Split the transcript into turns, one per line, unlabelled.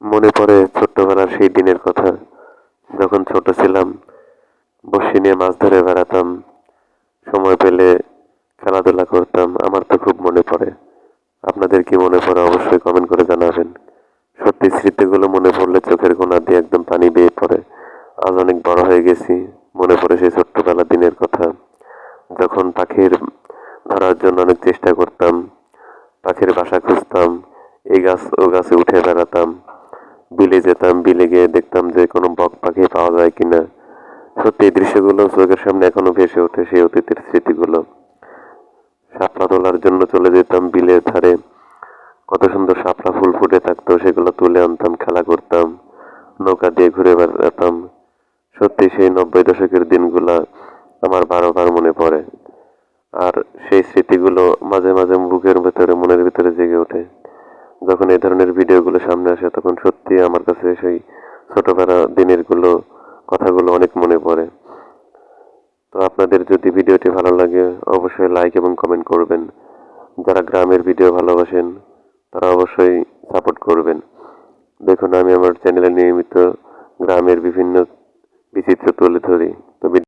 মনে পড়ে ছোট্টবেলার সেই দিনের কথা, যখন ছোট ছিলাম, বড়শি নিয়ে মাছ ধরে বেড়াতাম, সময় পেলে খেলাধুলা করতাম। আমার তো খুব মনে পড়ে। আপনাদের কি মনে পড়ে অবশ্যই কমেন্ট করে জানাবেন। সত্যি স্মৃতিগুলো মনে পড়লে চোখের কোণা দিয়ে একদম পানি বেয়ে পড়ে। আজ অনেক বড় হয়ে গেছি, মনে পড়ে সেই ছোট্টবেলার দিনের কথা, যখন পাখির ধরার জন্য অনেক চেষ্টা করতাম, পাখির বাসা খুঁজতাম, এই গাছ ও গাছে উঠে বেড়াতাম, বিলে যেতাম, বিলে গিয়ে দেখতাম যে কোনো বক পাখি পাওয়া যায় কিনা। সত্যি এই দৃশ্যগুলো চোখের সামনে এখনো ভেসে ওঠে, সেই অতীতের স্মৃতিগুলো। শাপলা তোলার জন্য চলে যেতাম বিলের ধারে, কত সুন্দর শাপলা ফুল ফুটে থাকতো, সেগুলো তুলে আনতাম, খেলা করতাম, নৌকা দিয়ে ঘুরে বেড়াতাম। সত্যি সেই 90 দশকের দিনগুলা আমার বারবার মনে পড়ে। আর সেই স্মৃতিগুলো মাঝে মাঝে বুকের ভেতরে, মনের ভিতরে জেগে ওঠে। যখন এই ধরনের ভিডিওগুলো সামনে আসে, তখন সত্যি আমার কাছে সেই ছোটবেলা দিনের কথাগুলো অনেক মনে পড়ে। তো আপনাদের যদি ভিডিওটি ভালো লাগে, অবশ্যই লাইক এবং কমেন্ট করবেন। যারা গ্রামের ভিডিও ভালোবাসেন, তারা অবশ্যই সাপোর্ট করবেন। দেখুন, আমি আমার চ্যানেলে নিয়মিত গ্রামের বিভিন্ন বিচিত্র তুলে ধরি। তো